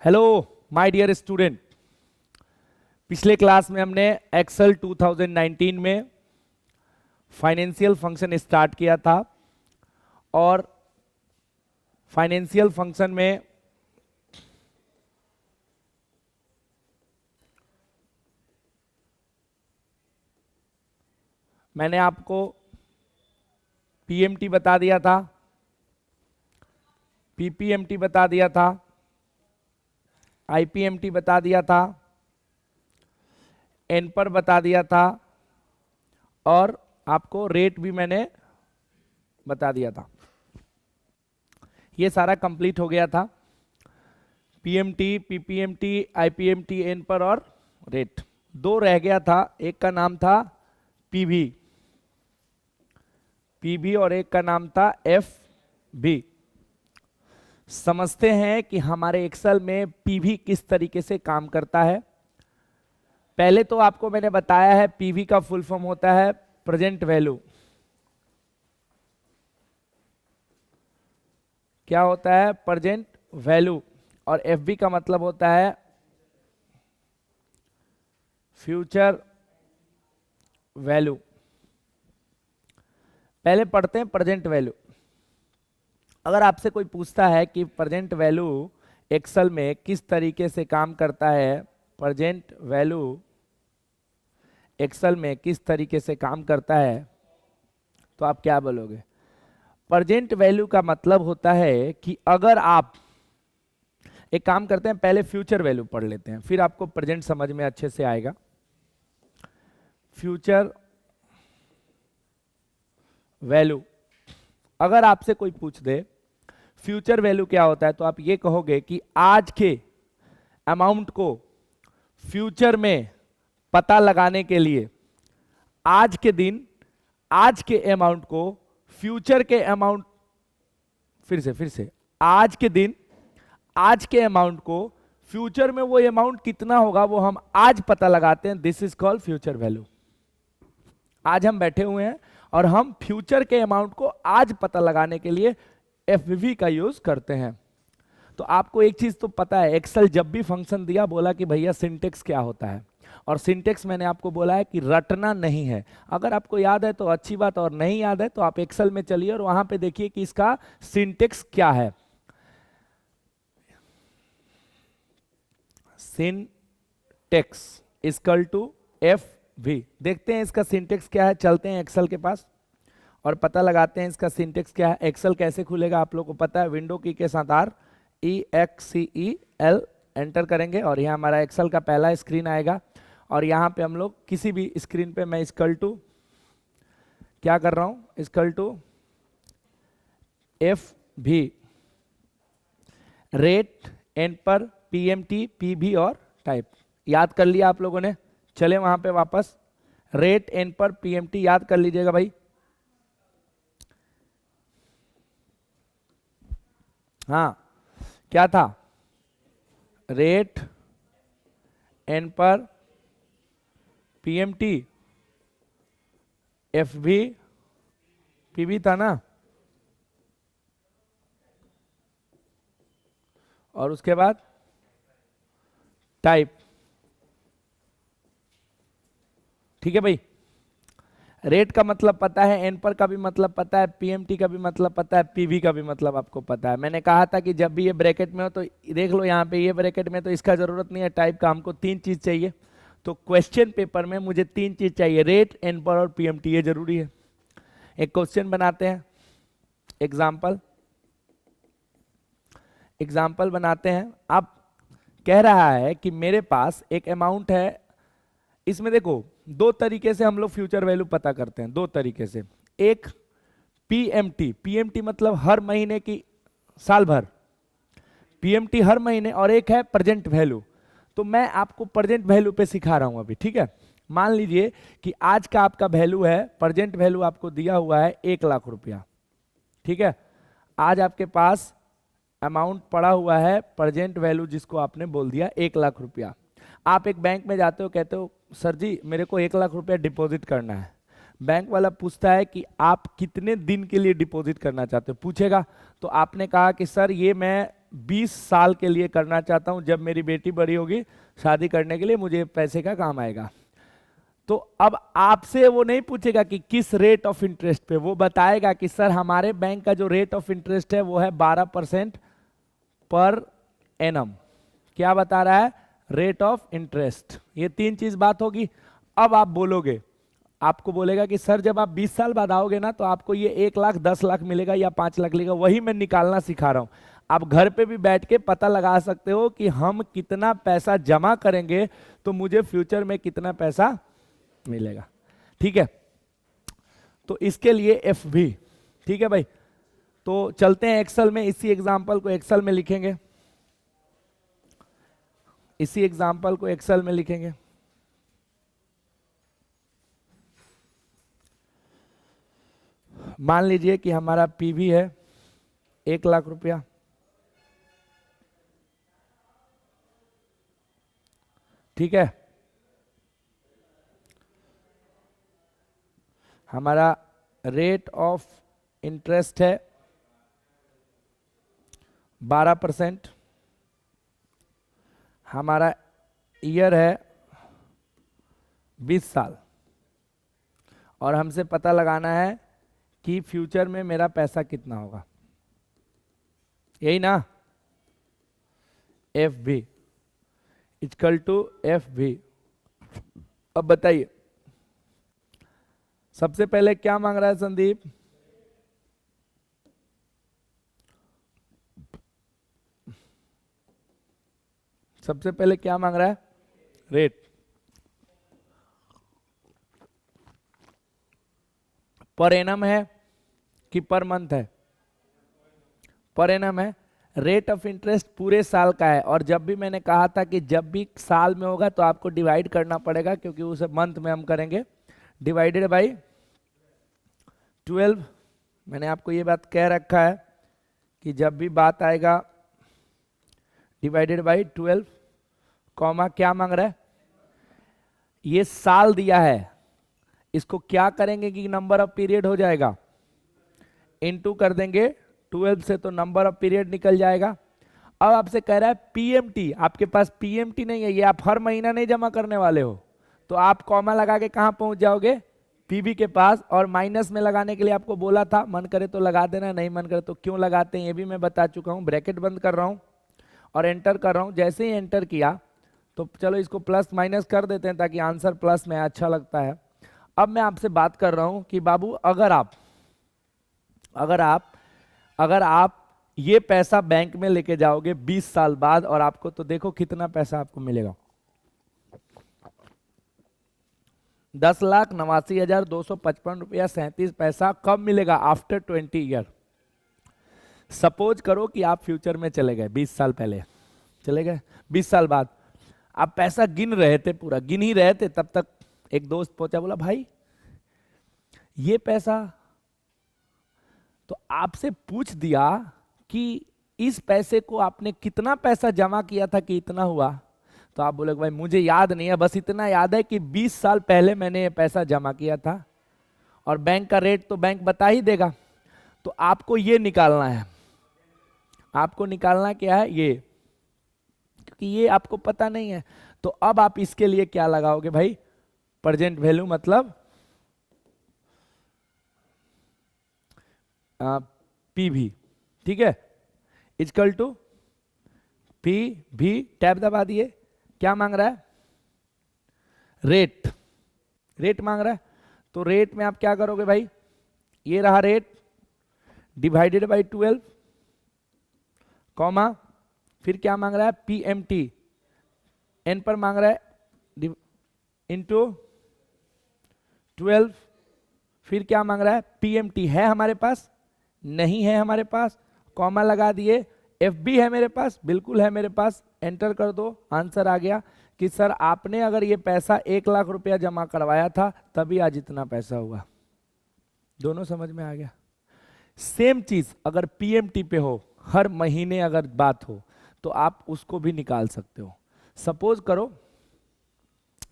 Hello my dear student. पिछले class में हमने एक्सेल 2019 में फाइनेंशियल फंक्शन स्टार्ट किया था और फाइनेंशियल फंक्शन में मैंने आपको पीएमटी बता दिया था, पीपीएमटी बता दिया था, आईपीएमटी बता दिया था, एन पर बता दिया था और आपको रेट भी मैंने बता दिया था। ये सारा कंप्लीट हो गया था। पीएमटी, पीपीएमटी, आईपीएमटी, एन पर और रेट। दो रह गया था, एक का नाम था पीवी, पीवी और एक का नाम था एफवी। समझते हैं कि हमारे एक्सेल में पीवी किस तरीके से काम करता है। पहले तो आपको मैंने बताया है पीवी का फुल फॉर्म होता है प्रेजेंट वैल्यू। क्या होता है? Present value. और एफवी का मतलब होता है फ्यूचर वैल्यू। पहले पढ़ते हैं प्रेजेंट वैल्यू। अगर आपसे कोई पूछता है कि प्रेजेंट वैल्यू एक्सेल में किस तरीके से काम करता है, प्रेजेंट वैल्यू एक्सेल में किस तरीके से काम करता है, तो आप क्या बोलोगे? प्रेजेंट वैल्यू का मतलब होता है कि अगर आप एक काम करते हैं, पहले फ्यूचर वैल्यू पढ़ लेते हैं, फिर आपको प्रेजेंट समझ में अच्छे से आएगा। फ्यूचर वैल्यू, अगर आपसे कोई पूछ दे फ्यूचर वैल्यू क्या होता है, तो आप ये कहोगे कि आज के अमाउंट को फ्यूचर में पता लगाने के लिए, आज के दिन आज के अमाउंट को फ्यूचर के अमाउंट, फिर से आज के दिन आज के अमाउंट को फ्यूचर में वो अमाउंट कितना होगा वो हम आज पता लगाते हैं। This is called future value. आज हम बैठे हुए हैं और हम फ्यूचर के अमाउंट को आज पता लगाने के लिए एफवी का यूज करते हैं। तो आपको एक चीज तो पता है, एक्सेल जब भी फंक्शन दिया बोला कि भैया सिंटेक्स क्या होता है, और सिंटेक्स मैंने आपको बोला है कि रटना नहीं है। अगर आपको याद है तो अच्छी बात, और नहीं याद है तो आप एक्सेल में चलिए और वहां पे देखिए कि इसका सिंटेक्स क्या है। Syntax equal to FV. देखते हैं इसका सिंटेक्स क्या है, चलते हैं एक्सेल के पास और पता लगाते हैं इसका सिंटेक्स क्या है। एक्सेल कैसे खुलेगा आप लोगों को पता है, विंडो की के साथ REXCEL एंटर करेंगे और यहाँ हमारा एक्सेल का पहला स्क्रीन आएगा और यहाँ पे हम लोग किसी भी स्क्रीन पे मैं इक्वल टू क्या कर रहा हूँ, equal to FV, rate, nper, PMT, PV और टाइप। याद कर लिया आप लोगों ने? चले वहां पे वापस, रेट, एन पर, पीएमटी याद कर लीजिएगा भाई। हाँ, क्या था? Rate, nper, PMT, FV, PV था ना, और उसके बाद टाइप। ठीक है भाई, रेट का मतलब पता है, एन पर का भी मतलब पता है, पीएमटी का भी मतलब पता है, पीवी का भी मतलब आपको पता है। मैंने कहा था कि जब भी ये ब्रैकेट में हो तो देख लो, यहाँ पे ये ब्रैकेट में तो इसका जरूरत नहीं है, टाइप का हमको तीन चीज चाहिए। तो क्वेश्चन पेपर में मुझे तीन चीज चाहिए, रेट, एन पर और पीएमटी, ये जरूरी है। एक क्वेश्चन बनाते हैं, एग्जाम्पल बनाते हैं। आप कह रहा है कि मेरे पास एक अमाउंट है, इसमें देखो दो तरीके से हम लोग फ्यूचर वैल्यू पता करते हैं, दो तरीके से। एक पीएमटी, पीएमटी मतलब हर महीने की, साल भर, पीएमटी हर महीने, और एक है प्रेजेंट वैल्यू। तो मैं आपको प्रेजेंट वैल्यू पे सिखा रहा हूं अभी, ठीक है? मान लीजिए कि आज का आपका वैल्यू है, प्रेजेंट वैल्यू आपको दिया हुआ है 1,00,000 रुपया, ठीक है? आज आपके पास अमाउंट पड़ा हुआ है प्रेजेंट वैल्यू, जिसको आपने बोल दिया 1,00,000 रुपया। आप एक बैंक में जाते हो, कहते हो सर जी मेरे को 1,00,000 रुपया डिपॉजिट करना है। बैंक वाला पूछता है कि आप कितने दिन के लिए डिपॉजिट करना चाहते हो, पूछेगा। तो आपने कहा कि सर ये मैं 20 साल के लिए करना चाहता हूं, जब मेरी बेटी बड़ी होगी शादी करने के लिए मुझे पैसे का काम आएगा। तो अब आपसे वो नहीं पूछेगा कि किस रेट ऑफ इंटरेस्ट पे, वो बताएगा कि सर हमारे बैंक का जो रेट ऑफ इंटरेस्ट है वो है 12% पर एनम। क्या बता रहा है? Rate of interest. ये 3 चीज बात होगी। अब आप बोलोगे, आपको बोलेगा कि सर जब आप 20 साल बाद आओगे ना तो आपको ये 1 लाख 10 लाख मिलेगा या 5 लाख मिलेगा। वही मैं निकालना सिखा रहा हूं। आप घर पे भी बैठ के पता लगा सकते हो कि हम कितना पैसा जमा करेंगे तो मुझे फ्यूचर में कितना पैसा मिलेगा। ठीक है, तो इसके लिए एफ भी। ठीक है भाई, तो चलते हैं एक्सेल में। इसी एग्जांपल को एक्सेल में लिखेंगे, इसी एग्जांपल को एक्सेल में लिखेंगे। मान लीजिए कि हमारा पीवी है 1 लाख रुपया। ठीक है, हमारा रेट ऑफ इंटरेस्ट है 12%। हमारा ईयर है 20 साल, और हमसे पता लगाना है कि फ्यूचर में मेरा पैसा कितना होगा। यही ना? एफ भी इक्वल टू एफ भी। अब बताइए सबसे पहले क्या मांग रहा है संदीप? सबसे पहले क्या मांग रहा है? रेट। पर एनम है कि पर मंथ है? पर एनम है। रेट ऑफ इंटरेस्ट पूरे साल का है, और जब भी मैंने कहा था कि जब भी साल में होगा तो आपको डिवाइड करना पड़ेगा, क्योंकि उसे मंथ में हम करेंगे। Divided by 12। मैंने आपको ये बात कह रखा है कि जब भी बात आएगा डिवाइडेड बाई 12, कॉमा क्या मांग रहा है? ये साल दिया है, इसको क्या करेंगे कि नंबर ऑफ पीरियड हो जाएगा, इनटू कर देंगे 12 से, तो नंबर ऑफ पीरियड निकल जाएगा। अब आपसे कह रहा है पीएमटी। आपके पास पीएमटी नहीं है, ये आप हर महीना नहीं जमा करने वाले हो, तो आप कॉमा लगा के कहां पहुंच जाओगे? पीवी के पास। और माइनस में लगाने के लिए आपको बोला था, मन करे तो लगा देना, नहीं मन करे तो क्यों लगाते हैं ये भी मैं बता चुका हूं। ब्रैकेट बंद कर रहा हूं और एंटर कर रहा हूं। जैसे ही एंटर किया तो चलो इसको प्लस माइनस कर देते हैं ताकि आंसर प्लस में अच्छा लगता है। अब मैं आपसे बात कर रहा हूं कि बाबू अगर आप ये पैसा बैंक में लेके जाओगे 20 साल बाद, और आपको तो देखो कितना पैसा आपको मिलेगा, 10,89,255 रुपया 37 पैसा। कब मिलेगा? After 20 year. सपोज करो कि आप फ्यूचर में चले गए, 20 साल पहले चले गए, 20 साल बाद आप पैसा गिन रहे थे, पूरा गिन ही रहे थे, तब तक एक दोस्त पहुंचा, बोला भाई ये पैसा, तो आपसे पूछ दिया कि इस पैसे को आपने कितना पैसा जमा किया था कि इतना हुआ। तो आप बोले भाई मुझे याद नहीं है, बस इतना याद है कि 20 साल पहले मैंने ये पैसा जमा किया था, और बैंक का रेट तो बैंक बता ही देगा। तो आपको ये निकालना है। आपको निकालना क्या है? ये, क्योंकि ये आपको पता नहीं है। तो अब आप इसके लिए क्या लगाओगे भाई? प्रेजेंट वैल्यू, मतलब पीवी। ठीक है, इक्वल टू पी भी, टैब दबा दिए। क्या मांग रहा है? रेट। रेट मांग रहा है, तो रेट में आप क्या करोगे भाई? ये रहा रेट डिवाइडेड बाई 12, कॉमा फिर क्या मांग रहा है? पीएमटी। एन पर मांग रहा है इंटू 12, फिर क्या मांग रहा है? पीएमटी। है हमारे पास? नहीं है हमारे पास, कॉमा लगा दिए। एफ बी है मेरे पास? बिल्कुल है मेरे पास। एंटर कर दो, आंसर आ गया कि सर आपने अगर ये पैसा 1 लाख रुपया जमा करवाया था तभी आज इतना पैसा हुआ। दोनों समझ में आ गया? सेम चीज अगर पीएमटी पे हो, हर महीने अगर बात हो, तो आप उसको भी निकाल सकते हो। सपोज करो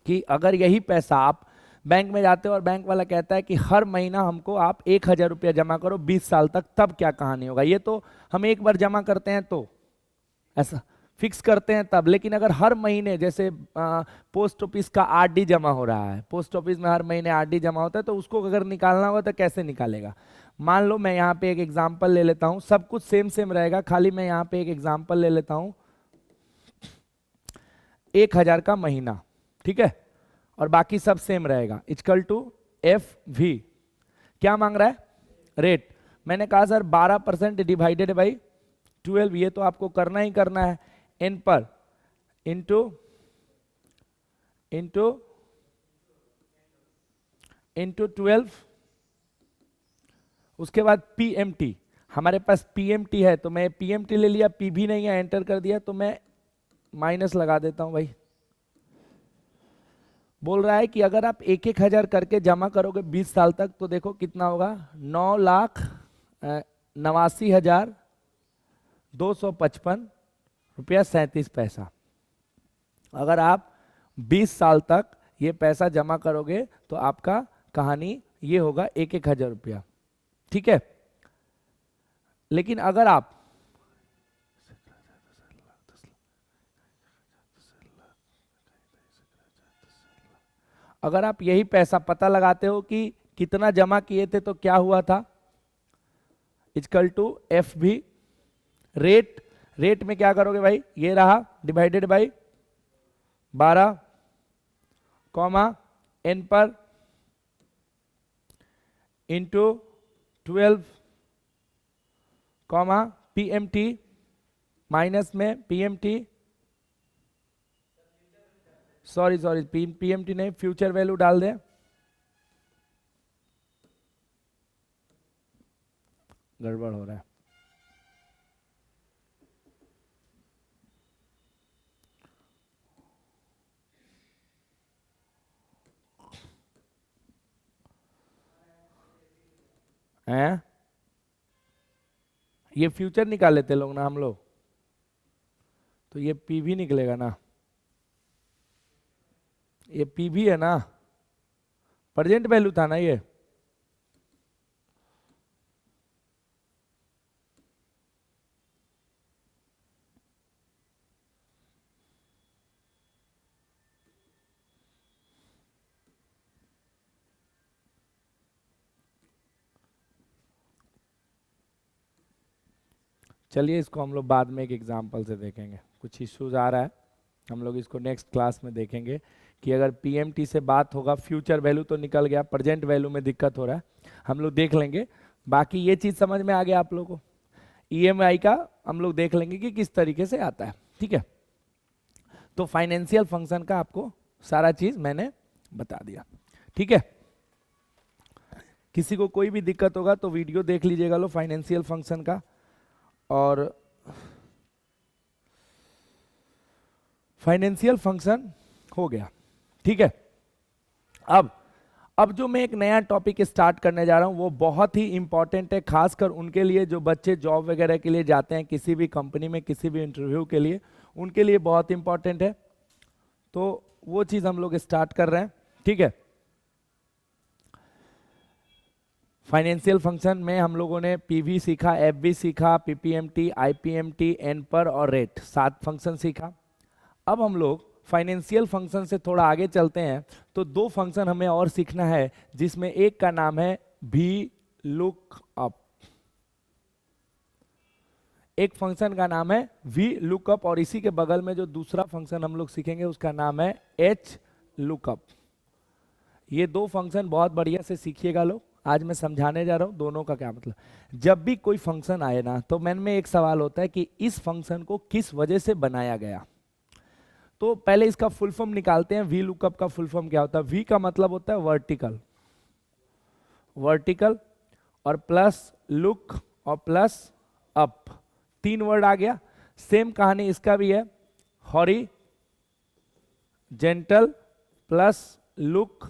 कि अगर यही पैसा आप बैंक में जाते हो और बैंक वाला कहता है कि हर महीना हमको आप 1,000 रुपया जमा करो 20 साल तक, तब क्या कहानी होगा? ये तो हम एक बार जमा करते हैं तो ऐसा फिक्स करते हैं तब। लेकिन अगर हर महीने जैसे पोस्ट ऑफिस का आरडी जमा हो रहा है, पोस्ट ऑफिस में हर महीने आरडी जमा होता है, तो उसको अगर निकालना होगा तो कैसे निकालेगा? मान लो मैं यहाँ पे एक एग्जांपल ले लेता हूँ, सब कुछ सेम सेम रहेगा, खाली मैं यहाँ पे एक एग्जांपल ले लेता हूँ 1000 का महीना, ठीक है, और बाकी सब सेम रहेगा। इक्वल टू एफ वी, क्या मांग रहा है? रेट। मैंने कहा सर 12% डिवाइडेड बाई 12, ये तो आपको करना ही करना है, एन पर इंटू इंटू इंटू 12, उसके बाद पीएमटी। हमारे पास पीएमटी है तो मैं पीएमटी ले लिया, पीवी नहीं है, एंटर कर दिया, तो मैं माइनस लगा देता हूं भाई। बोल रहा है कि अगर आप 1,000 करके जमा करोगे 20 साल तक तो देखो कितना होगा, 9,89,255 रुपया 37 पैसा। अगर आप 20 साल तक ये पैसा जमा करोगे तो आपका कहानी ये होगा 1,000 रुपया, ठीक है। लेकिन अगर आप यही पैसा पता लगाते हो कि कितना जमा किए थे तो क्या हुआ था, इक्वल टू एफ भी रेट। रेट में क्या करोगे भाई, ये रहा डिवाइडेड बाई 12 कॉमा एन पर इंटू 12 कॉमा पीएमटी, माइनस में पीएमटी, सॉरी पीएमटी नहीं, फ्यूचर वैल्यू डाल दें, गड़बड़ हो रहा है। हैं? ये फ्यूचर निकाल लेते लोग ना हम लोग, तो ये पीवी निकलेगा ना, ये पीवी है ना, प्रेजेंट वैल्यू था ना ये। चलिए इसको हम लोग बाद में एक एग्जांपल से देखेंगे, कुछ इश्यूज आ रहा है, हम लोग इसको नेक्स्ट क्लास में देखेंगे कि अगर पीएमटी से बात होगा, फ्यूचर वैल्यू तो निकल गया, प्रेजेंट वैल्यू में दिक्कत हो रहा है, हम लोग देख लेंगे। बाकी ये चीज समझ में आ गया आप लोगों को, ईएमआई का हम लोग देख लेंगे कि किस तरीके से आता है, ठीक है। तो फाइनेंशियल फंक्शन का आपको सारा चीज मैंने बता दिया, ठीक है। किसी को कोई भी दिक्कत होगा तो वीडियो देख लीजिएगा लो फाइनेंशियल फंक्शन का। और फाइनेंशियल फंक्शन हो गया, ठीक है। अब जो मैं एक नया टॉपिक स्टार्ट करने जा रहा हूं वो बहुत ही इंपॉर्टेंट है, खासकर उनके लिए जो बच्चे जॉब वगैरह के लिए जाते हैं, किसी भी कंपनी में किसी भी इंटरव्यू के लिए, उनके लिए बहुत इंपॉर्टेंट है। तो वो चीज हम लोग स्टार्ट कर रहे हैं, ठीक है। फाइनेंशियल फंक्शन में हम लोगों ने पीवी सीखा, एफवी सीखा, पीपीएमटी, आईपीएमटी, एन पर और रेट, 7 फंक्शन सीखा। अब हम लोग फाइनेंशियल फंक्शन से थोड़ा आगे चलते हैं, तो 2 फंक्शन हमें और सीखना है, जिसमें एक का नाम है वी लुक अप, एक फंक्शन का नाम है वी लुकअप, और इसी के बगल में जो दूसरा फंक्शन हम लोग सीखेंगे उसका नाम है एच लुकअप। ये 2 फंक्शन बहुत बढ़िया से सीखिएगा लोग, आज मैं समझाने जा रहा हूं दोनों का क्या मतलब। जब भी कोई फंक्शन आए ना तो मन में एक सवाल होता है कि इस फंक्शन को किस वजह से बनाया गया। तो पहले इसका फुल फॉर्म निकालते हैं। वी लुकअप का फुल फॉर्म क्या होता है? वी का मतलब होता है वर्टिकल, वर्टिकल और प्लस लुक और प्लस अप, 3 वर्ड आ गया। सेम कहानी इसका भी है, horizontal plus look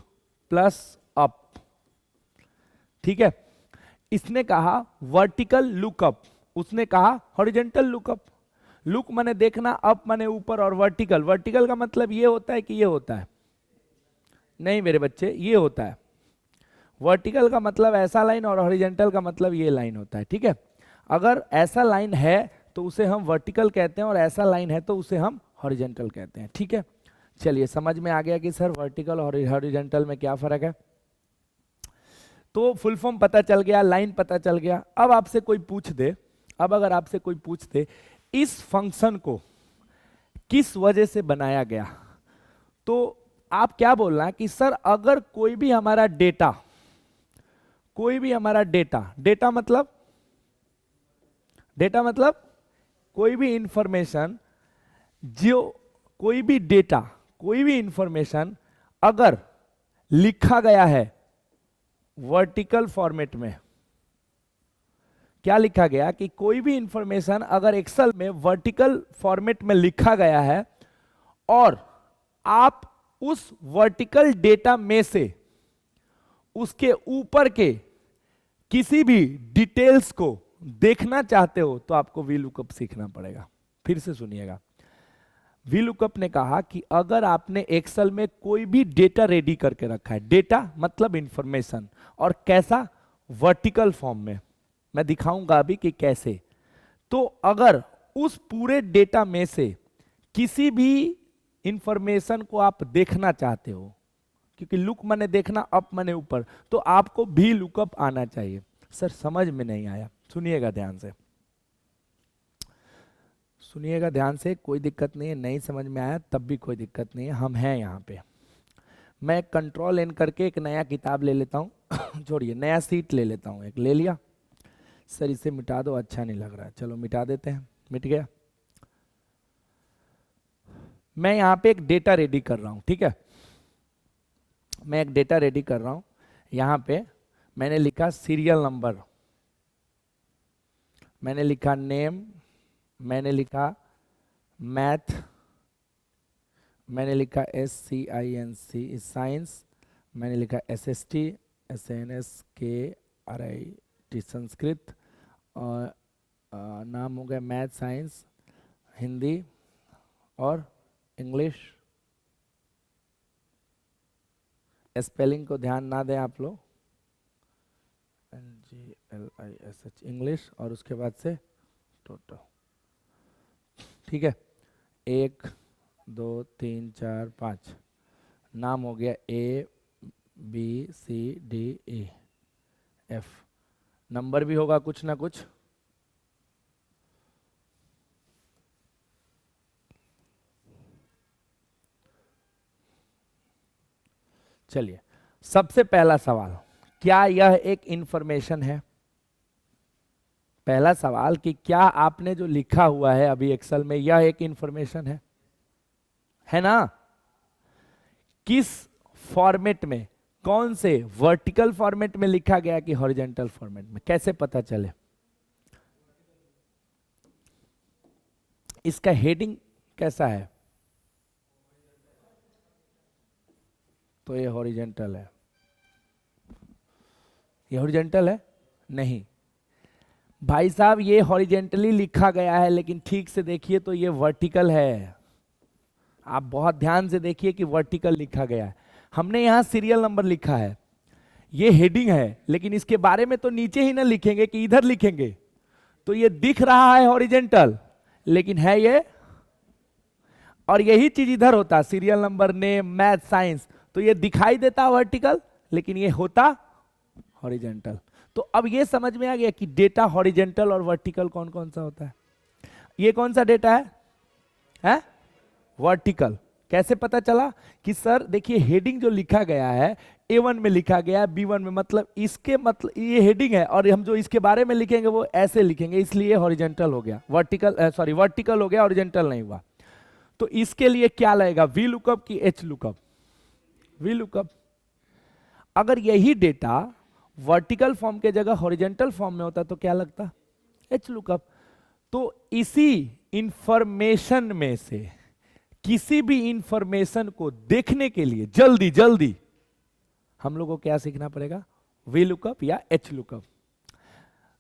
plus up, ठीक है। इसने कहा वर्टिकल लुकअप, उसने कहा हॉरिजेंटल लुकअप। लुक माने देखना, अप माने ऊपर, और वर्टिकल, वर्टिकल का मतलब ये होता है कि ये होता है, नहीं मेरे बच्चे ये होता है। वर्टिकल का मतलब ऐसा लाइन और हॉरिजेंटल का मतलब ये लाइन होता है, ठीक है। अगर ऐसा लाइन है तो उसे हम वर्टिकल कहते हैं, और ऐसा लाइन है तो उसे हम हॉरिजेंटल कहते हैं। ठीक है, चलिए समझ में आ गया कि सर वर्टिकल और हॉरिजेंटल में क्या फर्क है। तो फुल फॉर्म पता चल गया, लाइन पता चल गया। अब आपसे कोई पूछ दे, अब अगर आपसे कोई पूछ दे इस फंक्शन को किस वजह से बनाया गया, तो आप क्या बोलना कि सर अगर कोई भी हमारा डेटा, डेटा मतलब कोई भी इंफॉर्मेशन, जो कोई भी डेटा, कोई भी इंफॉर्मेशन अगर लिखा गया है वर्टिकल फॉर्मेट में, क्या लिखा गया कि कोई भी इंफॉर्मेशन अगर एक्सेल में वर्टिकल फॉर्मेट में लिखा गया है और आप उस वर्टिकल डेटा में से उसके ऊपर के किसी भी डिटेल्स को देखना चाहते हो तो आपको वीलुकअप सीखना पड़ेगा। फिर से सुनिएगा, वीलुकअप ने कहा कि अगर आपने एक्सेल में कोई भी डेटा रेडी करके रखा है, डेटा मतलब इंफॉर्मेशन, और कैसा, वर्टिकल फॉर्म में, मैं दिखाऊंगा अभी कि कैसे। तो अगर उस पूरे डेटा में से किसी भी इंफॉर्मेशन को आप देखना चाहते हो, क्योंकि लुक माने देखना, अप माने ऊपर, तो आपको भी लुकअप आना चाहिए। सर समझ में नहीं आया, सुनिएगा ध्यान से, सुनिएगा ध्यान से, कोई दिक्कत नहीं है, नहीं समझ में आया तब भी कोई दिक्कत नहीं है, हम हैं यहाँ पे। मैं कंट्रोल एन करके एक नया किताब ले लेता हूँ छोड़िए, नया सीट ले लेता हूँ, एक ले लिया। सर इसे मिटा दो, अच्छा नहीं लग रहा है, चलो मिटा देते हैं, मिट गया। मैं यहाँ पे एक डेटा रेडी कर रहा हूँ, ठीक है, मैं एक डेटा रेडी कर रहा हूँ। यहाँ पे मैंने लिखा सीरियल नंबर, मैंने लिखा नेम, मैंने लिखा मैथ, मैंने लिखा SCINC साइंस, मैंने लिखा SST SNSKRIT संस्कृत, और नाम हो गया मैथ साइंस हिंदी और इंग्लिश। स्पेलिंग को ध्यान ना दें आप लोग, NGLISH इंग्लिश, और उसके बाद से टोटल। ठीक है, 1 2 3 4 5, नाम हो गया ABCDEF, नंबर भी होगा कुछ ना कुछ। चलिए, सबसे पहला सवाल, क्या यह एक इंफॉर्मेशन है? पहला सवाल कि क्या आपने जो लिखा हुआ है अभी एक्सेल में, यह एक इंफॉर्मेशन है ना? किस फॉर्मेट में, कौन से वर्टिकल फॉर्मेट में लिखा गया कि हॉरिजॉन्टल फॉर्मेट में, कैसे पता चले? इसका हेडिंग कैसा है? तो ये हॉरिजॉन्टल है, ये हॉरिजॉन्टल है नहीं भाई साहब, ये हॉरिजेंटली लिखा गया है, लेकिन ठीक से देखिए तो ये वर्टिकल है। आप बहुत ध्यान से देखिए कि वर्टिकल लिखा गया है। हमने यहां सीरियल नंबर लिखा है, ये हेडिंग है, लेकिन इसके बारे में तो नीचे ही ना लिखेंगे कि इधर लिखेंगे। तो ये दिख रहा है हॉरिजेंटल, लेकिन है ये, और यही चीज इधर होता, serial number, name, math, science, तो ये दिखाई देता वर्टिकल, लेकिन ये होता हॉरिजेंटल। तो अब ये समझ में आ गया कि डेटा हॉरिजेंटल और वर्टिकल कौन कौन सा होता है। ये कौन सा डेटा है? वर्टिकल। कैसे पता चला कि सर देखिए हेडिंग जो लिखा गया है A1 में लिखा गया है, B1 में, मतलब इसके मतलब ये हेडिंग है, और हम जो इसके बारे में लिखेंगे वो ऐसे लिखेंगे, इसलिए हॉरिजेंटल हो गया, वर्टिकल हो गया, हॉरिजेंटल नहीं हुआ। तो इसके लिए क्या लगेगा, वी लुकअप की एच लुकअप? V lookup. अगर यही डेटा वर्टिकल फॉर्म के जगह हॉरिजेंटल फॉर्म में होता तो क्या लगता, एच लुकअप। तो इसी इंफॉर्मेशन में से किसी भी इंफॉर्मेशन को देखने के लिए जल्दी जल्दी हम लोग को क्या सीखना पड़ेगा, वी लुकअप या एच लुकअप।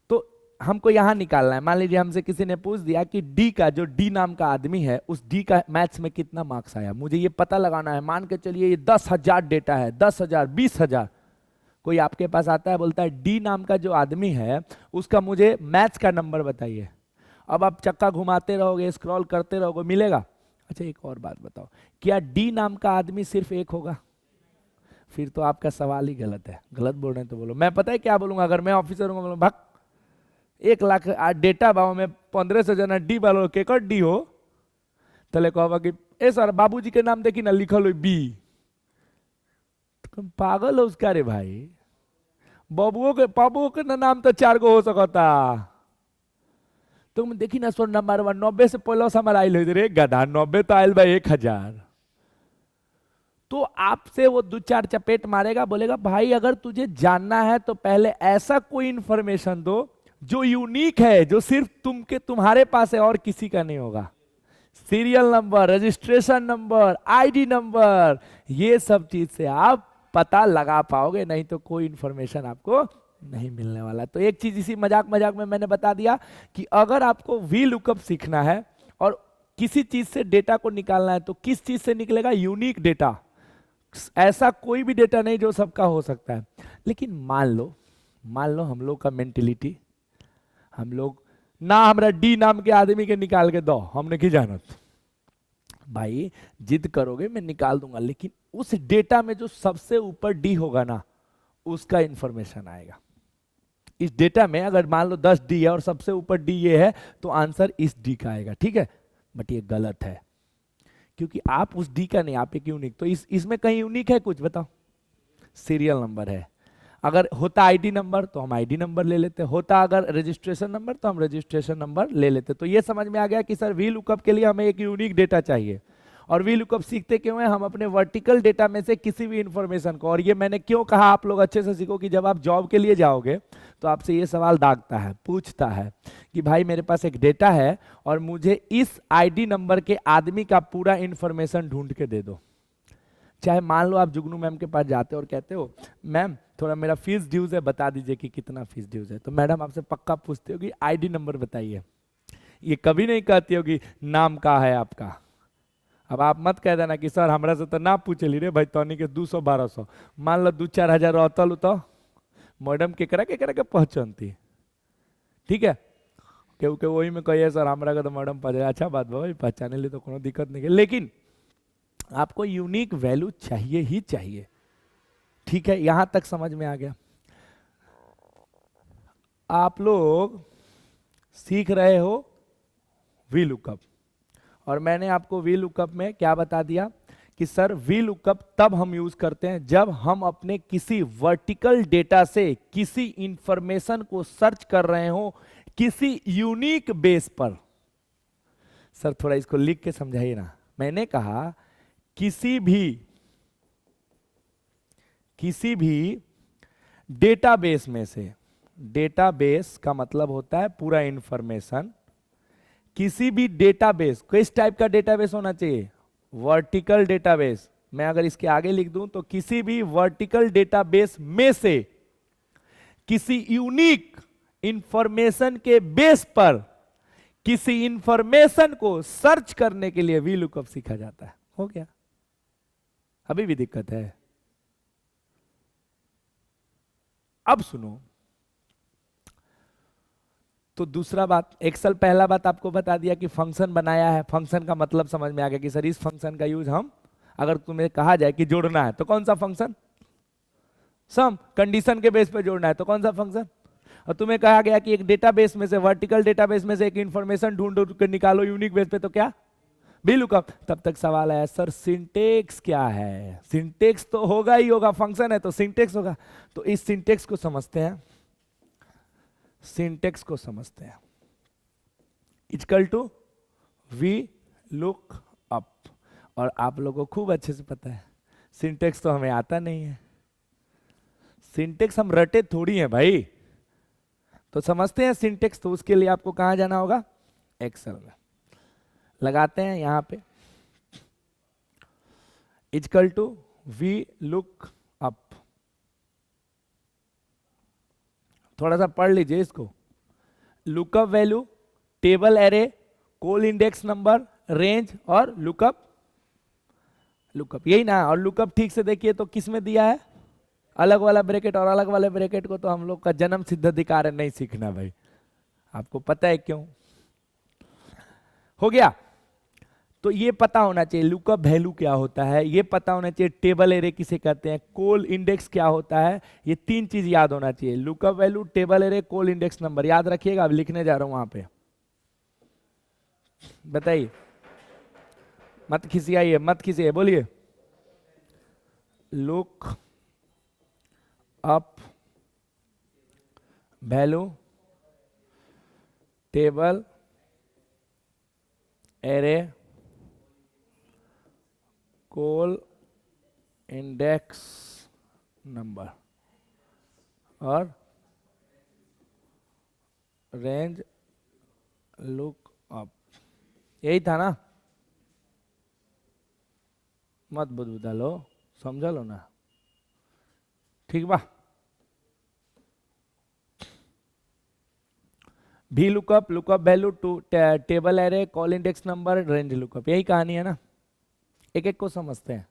तो हमको यहां निकालना है, मान लीजिए हमसे किसी ने पूछ दिया कि डी का, जो डी नाम का आदमी है, उस डी का मैथ्स में कितना मार्क्स आया, मुझे ये पता लगाना है। मान के चलिए ये 10,000 डेटा है, 10,000, 20,000। कोई आपके पास आता है, बोलता है डी नाम का जो आदमी है उसका मुझे मैथ्स का नंबर बताइए। अब आप चक्का घुमाते रहोगे, स्क्रॉल करते रहोगे, मिलेगा? अच्छा एक और बात बताओ, क्या डी नाम का आदमी सिर्फ एक होगा? फिर तो आपका सवाल ही गलत है। गलत बोल रहे हैं तो बोलो। मैं पता है क्या बोलूंगा, अगर मैं ऑफिसर हूँ, भाग 1 लाख डेटा बाओ में 1500 जना डी वालों केकर डी हो, तले कहवा कि ए सर बाबूजी के नाम देखी ना लिखल हो बी, तो पागल हो उसका रे भाई। बाबुओं के ना नाम तो 4 गो हो सकता। तुम देखी ना सो नंबर 90 से पहले हमारा आयल हो रे गधा, 90 तो आयल भाई 1000। तो आपसे वो 2-4 चपेट मारेगा, बोलेगा भाई अगर तुझे जानना है तो पहले ऐसा कोई इंफॉर्मेशन दो जो यूनिक है, जो सिर्फ तुम्हारे पास है और किसी का नहीं होगा। Serial number, registration number, ID number, ये सब चीज से आप पता लगा पाओगे, नहीं तो कोई इंफॉर्मेशन आपको नहीं मिलने वाला। तो एक चीज इसी मजाक मजाक में मैंने बता दिया कि अगर आपको वी लुकअप सीखना है और किसी चीज से डेटा को निकालना है, तो किस चीज से निकलेगा? Unique data. ऐसा कोई भी डेटा नहीं जो सबका हो सकता है। लेकिन मान लो हम लोग का मेंटेलिटी, हम लोग ना हमरा डी नाम के आदमी के निकाल के दो, हमने की जानत भाई, जिद करोगे मैं निकाल दूंगा, लेकिन उस डेटा में जो सबसे ऊपर डी होगा ना, उसका इंफॉर्मेशन आएगा। इस डेटा में अगर मान लो 10 डी है और सबसे ऊपर डी ये है, तो आंसर इस डी का आएगा, ठीक है? बट ये गलत है, क्योंकि आप उस डी का नहीं, आप एक यूनिक। तो इसमें कहीं यूनिक है कुछ? बताओ। सीरियल नंबर है। अगर होता आईडी नंबर तो हम आईडी नंबर ले लेते, होता अगर रजिस्ट्रेशन नंबर तो हम रजिस्ट्रेशन नंबर ले लेते। तो ये समझ में आ गया कि सर वी लुकअप के लिए हमें एक यूनिक डेटा चाहिए। और वी लुकअप सीखते क्यों है? हम अपने वर्टिकल डेटा में से किसी भी इंफॉर्मेशन को, और ये मैंने क्यों कहा आप लोग अच्छे से सीखो, कि जब आप जॉब के लिए जाओगे तो आपसे ये सवाल दागता है, पूछता है कि भाई मेरे पास एक डेटा है और मुझे इस आईडी नंबर के आदमी का पूरा इंफॉर्मेशन ढूंढ के दे दो। चाहे मान लो आप जुगनू मैम के पास जाते हो और कहते हो मैम थोड़ा मेरा फीस ड्यूज है, बता दीजिए कि कितना फीस ड्यूज है। तो मैडम आपसे पक्का पूछते हो कि आईडी नंबर बताइए। ये कभी नहीं कहती होगी नाम का है आपका। अब आप मत कह देना कि सर हमरा से तो ना पूछ ली रे भाई, तोनी के 200-1200, मान लो 2-4 हजार रहतल तो मैडम केकरा केकरा के पहचानती, ठीक है? क्योंकि वही में कहिए सर हमरा का तो मैडम पहचान, अच्छा बात भाई, पहचाने लिए तो कोनो दिक्कत नहीं है, लेकिन आपको यूनिक वैल्यू चाहिए ही चाहिए, ठीक है? यहां तक समझ में आ गया? आप लोग सीख रहे हो वी लुकअप, और मैंने आपको वी लुकअप में क्या बता दिया कि सर वी लुकअप तब हम यूज करते हैं जब हम अपने किसी वर्टिकल डेटा से किसी इंफॉर्मेशन को सर्च कर रहे हो किसी यूनिक बेस पर। सर थोड़ा इसको लिख के समझाइए ना। मैंने कहा किसी भी डेटाबेस में से, डेटाबेस का मतलब होता है पूरा इंफॉर्मेशन, किसी भी डेटाबेस, किस टाइप का डेटाबेस होना चाहिए? Vertical database. मैं अगर इसके आगे लिख दूं तो किसी भी वर्टिकल डेटाबेस में से किसी यूनिक इंफॉर्मेशन के बेस पर किसी इंफॉर्मेशन को सर्च करने के लिए वी लुकअप सीखा जाता है। हो गया? अभी भी दिक्कत है? अब सुनो, तो दूसरा बात, एक्सेल पहला बात आपको बता दिया कि फंक्शन बनाया है, फंक्शन का मतलब समझ में आ गया कि सर इस फंक्शन का यूज हम, अगर तुम्हें कहा जाए कि जोड़ना है तो कौन सा फंक्शन? सम। कंडीशन के बेस पे जोड़ना है तो कौन सा फंक्शन? और तुम्हें कहा गया कि एक डेटाबेस में से, वर्टिकल डेटाबेस में से एक इंफॉर्मेशन ढूंढ के निकालो यूनिक बेस पे, तो क्या? V lookup. तब तक सवाल आया सर सिंटेक्स क्या है? सिंटेक्स तो होगा ही होगा, फंक्शन है तो सिंटेक्स होगा। तो इस सिंटेक्स को समझते हैं, सिंटेक्स को समझते हैं। Equal to V look up. और आप लोगों को खूब अच्छे से पता है सिंटेक्स तो हमें आता नहीं है, सिंटेक्स हम रटे थोड़ी है भाई। तो समझते हैं सिंटेक्स, तो उसके लिए आपको कहां जाना होगा? एक्सेल में। लगाते हैं यहां पे equal to V look up. थोड़ा सा पढ़ लीजिए इसको। Lookup value, table array, col index number, range और लुकअप। लुकअप यही ना? और लुकअप ठीक से देखिए तो किस में दिया है? अलग वाला ब्रैकेट। और अलग वाले ब्रैकेट को तो हम लोग का जन्म सिद्ध अधिकार है नहीं सीखना भाई। आपको पता है क्यों? हो गया। तो ये पता होना चाहिए लुकअप वैल्यू क्या होता है, ये पता होना चाहिए टेबल एरे किसे कहते हैं, कोल इंडेक्स क्या होता है, ये तीन चीज याद होना चाहिए, lookup value, table array, col index number, याद रखिएगा। अब लिखने जा रहा हूं वहां पे, बताइए, मत खिसियाइए, मत खिसिए, बोलिए। Look up value, table array, col index number और रेंज लुक अप, यही था ना? मत बुदबुदा लो, समझा लो ना, ठीक बा। भी lookup, lookup value, to table array, col index number, range lookup, यही कहानी है ना। एक एक को समझते हैं।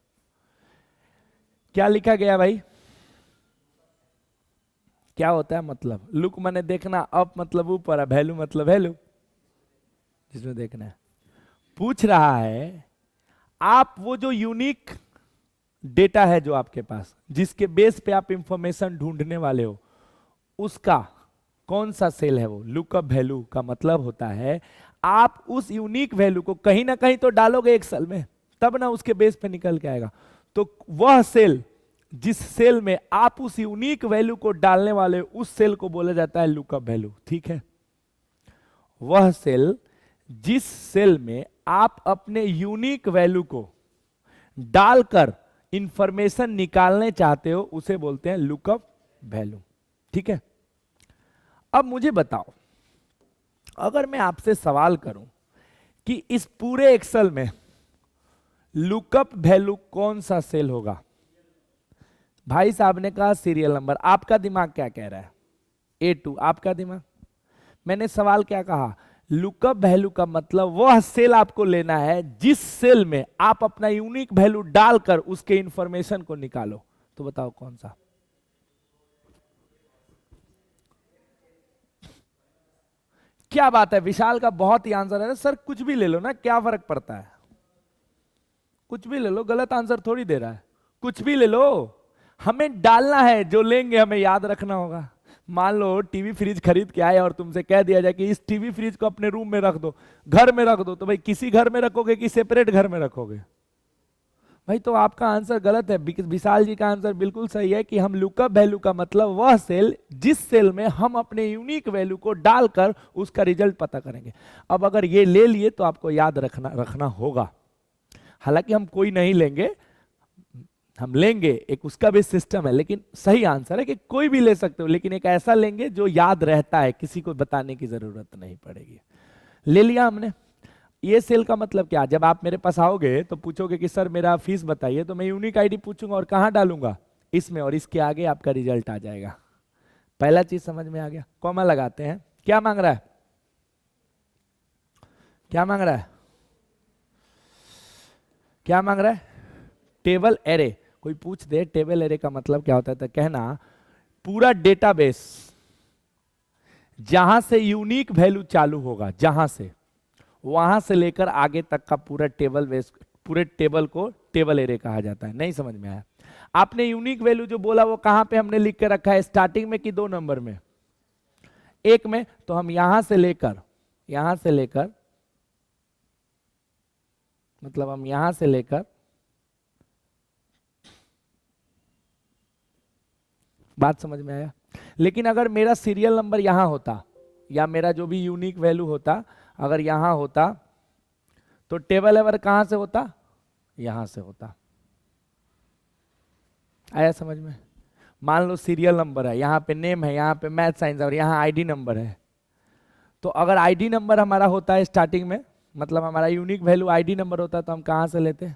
क्या लिखा गया भाई? क्या होता है मतलब? लुक माने देखना, अप मतलब ऊपर, वैल्यू मतलब वैल्यू, जिसमें देखना है। पूछ रहा है आप वो जो यूनिक डेटा है जो आपके पास, जिसके बेस पे आप इंफॉर्मेशन ढूंढने वाले हो, उसका कौन सा सेल है वो? लुकअप वैल्यू का मतलब होता है आप उस यूनिक वैल्यू को कहीं ना कहीं तो डालोगे एक सेल में, तब ना उसके बेस पे निकल के आएगा। तो वह सेल, जिस सेल में आप उस यूनिक वैल्यू को डालने वाले, उस सेल को बोला जाता है लुकअप वैल्यू, ठीक है। वह सेल, जिस सेल में आप अपने यूनिक वैल्यू को डालकर इंफॉर्मेशन निकालने चाहते हो, उसे बोलते हैं लुकअप वैल्यू, ठीक है। अब मुझे बताओ, अगर मैं आपसे सवाल करूं कि इस पूरे एक्सेल में लुकअप वैल्यू कौन सा सेल होगा? भाई साहब ने कहा सीरियल नंबर। आपका दिमाग क्या कह रहा है? A2। आपका दिमाग? मैंने सवाल क्या कहा? लुकअप वैल्यू का मतलब वह सेल आपको लेना है जिस सेल में आप अपना यूनिक वैल्यू डालकर उसके इंफॉर्मेशन को निकालो। तो बताओ कौन सा? क्या बात है, विशाल का बहुत ही आंसर है। सर कुछ भी ले लो ना, क्या फर्क पड़ता है? कुछ भी ले लो, गलत आंसर थोड़ी दे रहा है। कुछ भी ले लो, हमें डालना है, जो लेंगे हमें याद रखना होगा। मान लो टीवी फ्रिज खरीद के आए और तुमसे कह दिया जाए कि इस टीवी फ्रिज को अपने रूम में रख दो, घर में रख दो, तो भाई किसी घर में रखोगे कि सेपरेट घर में रखोगे? भाई तो आपका आंसर गलत है। विशाल जी का आंसर बिल्कुल सही है कि हम लुकअप वैल्यू का मतलब वह सेल, जिस सेल में हम अपने यूनिक वैल्यू को डालकर उसका रिजल्ट पता करेंगे। अब अगर ये ले लिए तो आपको याद रखना होगा। हालांकि हम कोई नहीं लेंगे, हम लेंगे एक, उसका भी सिस्टम है, लेकिन सही आंसर है कि कोई भी ले सकते हो, लेकिन एक ऐसा लेंगे जो याद रहता है, किसी को बताने की जरूरत नहीं पड़ेगी। ले लिया हमने। ये सेल का मतलब क्या? जब आप मेरे पास आओगे तो पूछोगे कि सर मेरा फीस बताइए, तो मैं यूनिक आईडी पूछूंगा और कहां डालूंगा? इसमें, और इसके आगे आपका रिजल्ट आ जाएगा। पहला चीज समझ में आ गया। कॉमा लगाते हैं। क्या मांग रहा है? क्या मांग रहा है? क्या मांग रहा है? Table array. कोई पूछ दे टेबल एरे का मतलब क्या होता है, तो कहना पूरा डेटाबेस जहां से यूनिक वैल्यू चालू होगा, जहां से, वहां से लेकर आगे तक का पूरा टेबल बेस, पूरे टेबल को टेबल एरे कहा जाता है। नहीं समझ में आया? आपने यूनिक वैल्यू जो बोला वो कहां पे हमने लिख के रखा है? स्टार्टिंग में कि 2 नंबर में? 1 में। तो हम यहां से लेकर, यहां से लेकर, मतलब हम यहां से लेकर, बात समझ में आया? लेकिन अगर मेरा सीरियल नंबर यहां होता, या मेरा जो भी यूनिक वैल्यू होता अगर यहां होता, तो टेबल एवर कहां से होता? यहां से होता। आया समझ में? मान लो सीरियल नंबर है, यहां पे नेम है, यहां पे मैथ साइंस, और यहां आईडी नंबर है। तो अगर आईडी नंबर हमारा होता है स्टार्टिंग में, मतलब हमारा यूनिक वैल्यू आईडी नंबर होता, तो हम कहां से लेते?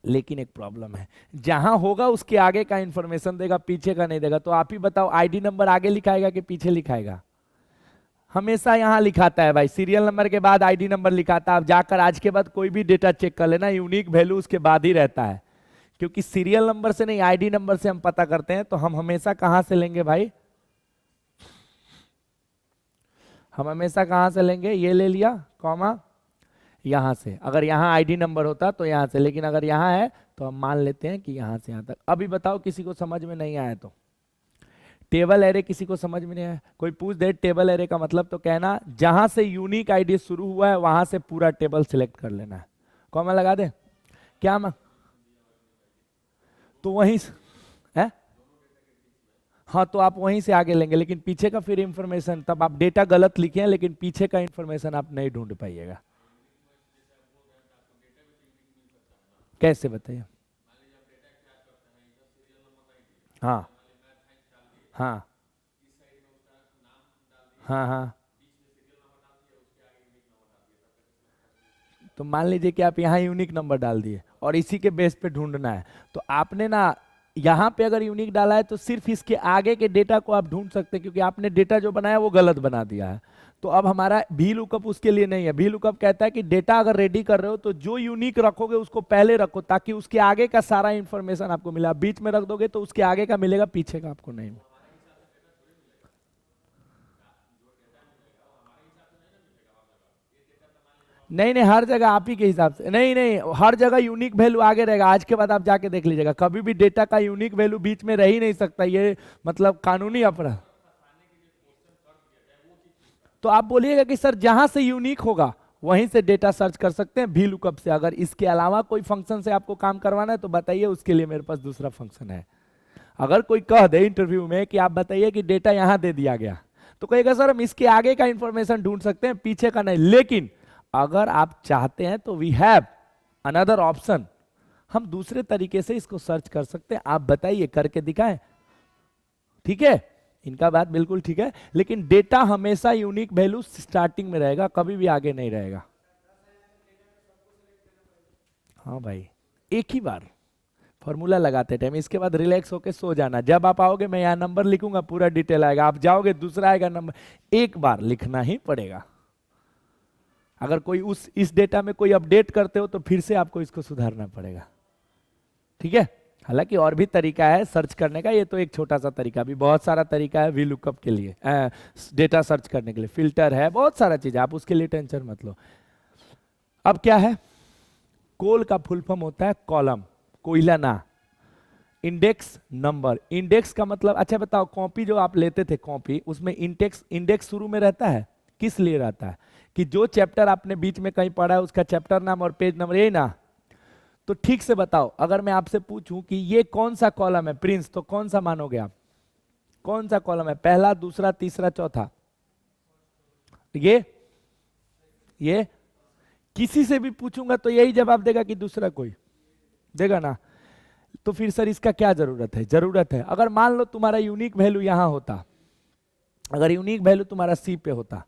लेकिन एक प्रॉब्लम है, जहां होगा उसके आगे का इंफॉर्मेशन देगा, पीछे का नहीं देगा। तो आप ही बताओ, आईडी नंबर आगे लिखाएगा कि पीछे लिखाएगा? हमेशा यहां लिखाता है भाई, सीरियल नंबर के बाद आईडी नंबर लिखाता है। आप जाकर आज के बाद कोई भी डेटा चेक कर लेना, यूनिक वैल्यू उसके बाद ही रहता है, क्योंकि सीरियल नंबर से नहीं, आईडी नंबर से हम पता करते हैं। तो हम हमेशा कहां से लेंगे भाई? हम हमेशा कहाँ से लेंगे, ये ले लिया कॉमा यहाँ से, अगर यहाँ आईडी नंबर होता तो यहाँ से, लेकिन अगर यहाँ है तो हम मान लेते हैं कि यहाँ से यहाँ तक। अभी बताओ किसी को समझ में नहीं आया तो, टेबल एरे किसी को समझ में नहीं आया, कोई पूछ दे टेबल एरे का मतलब, तो कहना जहां से यूनिक आईडी शुरू हुआ है वहां से पूरा टेबल सिलेक्ट कर लेना है। कॉमा लगा दे क्या तो वहीं है, हाँ तो आप वहीं से आगे लेंगे, लेकिन पीछे का फिर इंफॉर्मेशन, तब आप डेटा गलत लिखे हैं लेकिन पीछे का इंफॉर्मेशन आप नहीं ढूंढ पाइएगा। कैसे बताइए? हाँ हाँ हाँ हाँ, तो मान लीजिए कि आप यहाँ यूनिक नंबर डाल दिए और इसी के बेस पे ढूंढना है, तो आपने ना यहाँ पे अगर यूनिक डाला है तो सिर्फ इसके आगे के डेटा को आप ढूंढ सकते हैं, क्योंकि आपने डेटा जो बनाया वो गलत बना दिया है। तो अब हमारा भी लुकअप उसके लिए नहीं है। भी लुकअप कहता है कि डेटा अगर रेडी कर रहे हो तो जो यूनिक रखोगे उसको पहले रखो, ताकि उसके आगे का सारा इंफॉर्मेशन आपको मिला। बीच में रख दोगे तो उसके आगे का मिलेगा, पीछे का आपको नहीं। नहीं नहीं, हर जगह आप ही के हिसाब से नहीं, नहीं हर जगह यूनिक वैल्यू आगे रहेगा। आज के बाद आप जाके देख लीजिएगा, कभी भी डेटा का यूनिक वैल्यू बीच में रह ही नहीं सकता, ये मतलब कानूनी अपराध। तो आप बोलिएगा कि सर जहां से यूनिक होगा वहीं से डेटा सर्च कर सकते हैं भी लुकअप से। अगर इसके अलावा कोई फंक्शन से आपको काम करवाना है तो बताइए, उसके लिए मेरे पास दूसरा फंक्शन है। अगर कोई कह दे इंटरव्यू में कि आप बताइए कि डेटा यहां दे दिया गया, तो कहेगा सर हम इसके आगे का इंफॉर्मेशन ढूंढ सकते हैं, पीछे का नहीं। लेकिन अगर आप चाहते हैं तो वी हैव अनदर ऑप्शन, हम दूसरे तरीके से इसको सर्च कर सकते हैं। आप बताइए, करके दिखाएं? ठीक है, इनका बात बिल्कुल ठीक है, लेकिन डेटा हमेशा यूनिक वैल्यू स्टार्टिंग में रहेगा, कभी भी आगे नहीं रहेगा। हाँ भाई, एक ही बार फॉर्मूला लगाते टाइम, इसके बाद रिलैक्स होके सो जाना। जब आप आओगे मैं यहाँ नंबर लिखूंगा, पूरा डिटेल आएगा, आप जाओगे दूसरा आएगा नंबर, एक बार लिखना ही पड़ेगा। अगर कोई उस इस डेटा में कोई अपडेट करते हो तो फिर से आपको इसको सुधारना पड़ेगा। ठीक है, हालांकि और भी तरीका है सर्च करने का, ये तो एक छोटा सा तरीका, भी बहुत सारा तरीका है वी लुकअप के लिए, डेटा सर्च करने के लिए फिल्टर है, बहुत सारा चीज, आप उसके लिए टेंशन मत लो। अब क्या है, कोल का फुल फॉर्म होता है कॉलम, कोयला ना, इंडेक्स नंबर। इंडेक्स का मतलब, अच्छा बताओ, कॉपी जो आप लेते थे कॉपी, उसमें इंडेक्स इंडेक्स शुरू में रहता है, किस लिए रहता है? कि जो चैप्टर आपने बीच में कहीं पढ़ा है उसका चैप्टर नाम और पेज नंबर, यही ना? तो ठीक से बताओ, अगर मैं आपसे पूछूं कि ये कौन सा कॉलम है प्रिंस, तो कौन सा मानोगे आप? कौन सा कॉलम है, पहला, दूसरा, तीसरा, चौथा? ये किसी से भी पूछूंगा तो यही जवाब देगा कि दूसरा कोई देगा ना। तो फिर सर इसका क्या जरूरत है? जरूरत है, अगर मान लो तुम्हारा यूनिक वैल्यू यहां होता, अगर यूनिक वैल्यू तुम्हारा सी पे होता,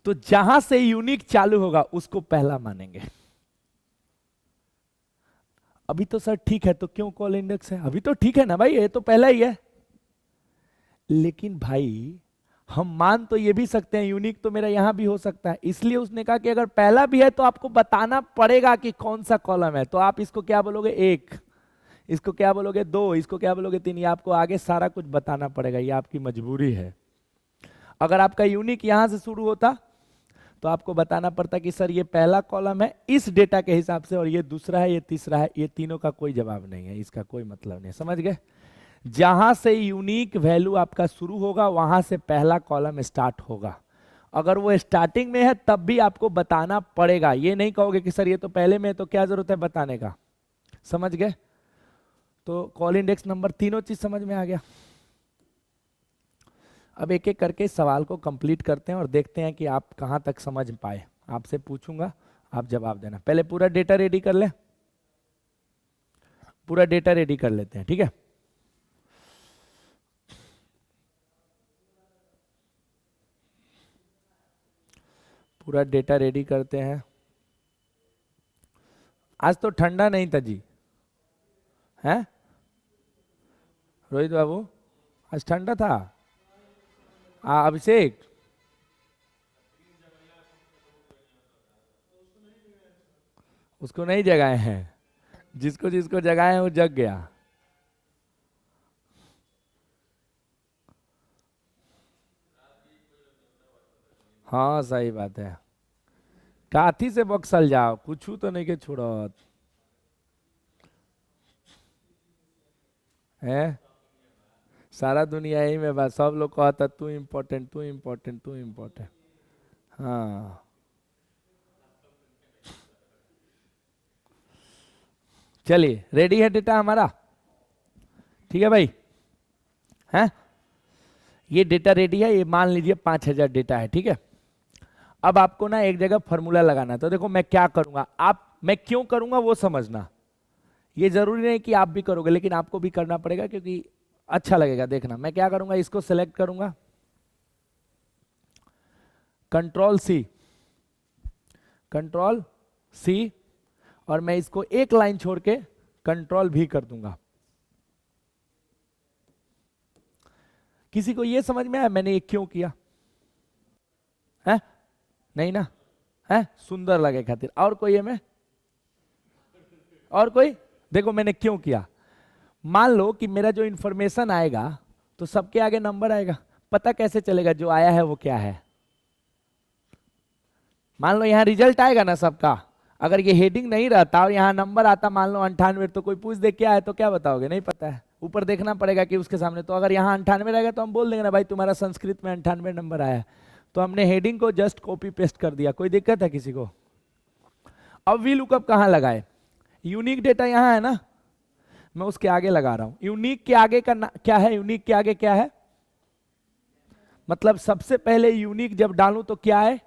तो जहां से यूनिक चालू होगा उसको पहला मानेंगे। अभी तो सर ठीक है, तो क्यों कॉल इंडेक्स है? अभी तो ठीक है ना भाई, ये तो पहला ही है। लेकिन भाई हम मान तो ये भी सकते हैं यूनिक तो मेरा यहां भी हो सकता है, इसलिए उसने कहा कि अगर पहला भी है तो आपको बताना पड़ेगा कि कौन सा कॉलम है। तो आप इसको क्या बोलोगे? एक, इसको क्या बोलोगे? दो, इसको क्या बोलोगे? तीन। ये आपको आगे सारा कुछ बताना पड़ेगा, ये आपकी मजबूरी है। अगर आपका यूनिक यहां से शुरू होता तो आपको बताना पड़ता कि सर ये पहला कॉलम है इस डेटा के हिसाब से, और ये दूसरा है, ये तीसरा है। ये तीनों का कोई जवाब नहीं है, इसका कोई मतलब नहीं, समझ गए? जहां से यूनिक वैल्यू आपका शुरू होगा वहां से पहला कॉलम स्टार्ट होगा। अगर वो स्टार्टिंग में है तब भी आपको बताना पड़ेगा, ये नहीं कहोगे कि सर ये तो पहले में है तो क्या जरूरत है बताने का। समझ गए? तो कॉल इंडेक्स नंबर, तीनों चीज समझ में आ गया। अब एक एक करके सवाल को कंप्लीट करते हैं और देखते हैं कि आप कहां तक समझ पाए। आपसे पूछूंगा, आप जवाब देना। पहले पूरा डेटा रेडी कर ले, पूरा डेटा रेडी कर लेते हैं, ठीक है? पूरा डेटा रेडी करते हैं। आज तो ठंडा नहीं था जी, हैं रोहित बाबू? आज ठंडा था? अभिषेक, उसको नहीं जगाए हैं, जिसको जिसको जगाए हैं वो जग गया। हाँ सही बात है। काथी से बक्सल जाओ, कुछ तो नहीं के छोड़त है। सारा दुनिया यही में बस, सब लोग कहता तू इम्पोर्टेंट, तू इम्पोर्टेंट, तू इम्पोर्टेंट। हाँ चलिए, रेडी है डेटा हमारा? ठीक है भाई, हैं? ये डेटा रेडी है, ये मान लीजिए 5000 डेटा है, ठीक है। अब आपको ना एक जगह फॉर्मूला लगाना है, तो देखो मैं क्या करूंगा, मैं क्यों करूंगा वो समझना। ये जरूरी नहीं कि आप भी करोगे, लेकिन आपको भी करना पड़ेगा क्योंकि अच्छा लगेगा। देखना मैं क्या करूंगा, इसको सेलेक्ट करूंगा, कंट्रोल सी, और मैं इसको एक लाइन छोड़ के कंट्रोल भी कर दूंगा। किसी को ये समझ में आया मैंने ये क्यों किया है? नहीं ना? है सुंदर लगे खातिर। और कोई है में? और कोई? देखो मैंने क्यों किया। मान लो कि मेरा जो इंफॉर्मेशन आएगा तो सबके आगे नंबर आएगा, पता कैसे चलेगा जो आया है वो क्या है? मान लो यहाँ रिजल्ट आएगा ना सबका, अगर ये हेडिंग नहीं रहता और यहाँ नंबर आता मान लो 98, तो कोई पूछ दे क्या है तो क्या बताओगे? नहीं पता है, ऊपर देखना पड़ेगा कि उसके सामने। तो अगर यहाँ 98 रहेगा तो हम बोल देंगे ना भाई तुम्हारा संस्कृत में 98 नंबर आया है। तो हमने हेडिंग को जस्ट कॉपी पेस्ट कर दिया। कोई दिक्कत है किसी को? अब वी लुकअप कहाँ लगाए? यूनिक डेटा यहाँ है ना, मैं उसके आगे लगा रहा हूं। यूनिक के आगे का क्या है? यूनिक के आगे क्या है? मतलब सबसे पहले यूनिक जब डालूं तो क्या है?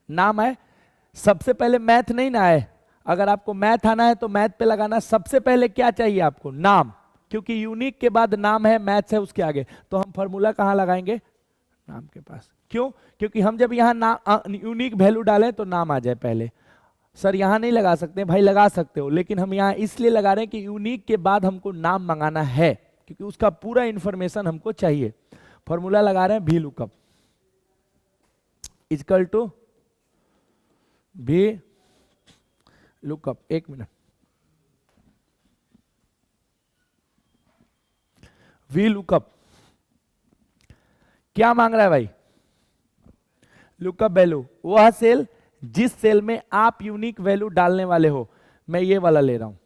नाम है। सबसे पहले मैथ नहीं ना है। अगर आपको मैथ आना है तो मैथ पे लगाना। सबसे पहले क्या चाहिए आपको? नाम, क्योंकि यूनिक के बाद नाम है, मैथ्स है उसके आगे। तो हम फॉर्मूला कहां लगाएंगे? नाम के पास। क्यों? क्योंकि हम जब यहां यूनिक वैल्यू डालें तो नाम आ जाए पहले। सर यहां नहीं लगा सकते? भाई लगा सकते हो, लेकिन हम यहां इसलिए लगा रहे हैं कि यूनिक के बाद हमको नाम मंगाना है, क्योंकि उसका पूरा इंफॉर्मेशन हमको चाहिए। फॉर्मूला लगा रहे हैं V lookup equal to V lookup. एक मिनट, वी लुकअप क्या मांग रहा है भाई? लुकअप वैल्यू, वह सेल जिस सेल में आप यूनिक वैल्यू डालने वाले हो। मैं ये वाला ले रहा हूं,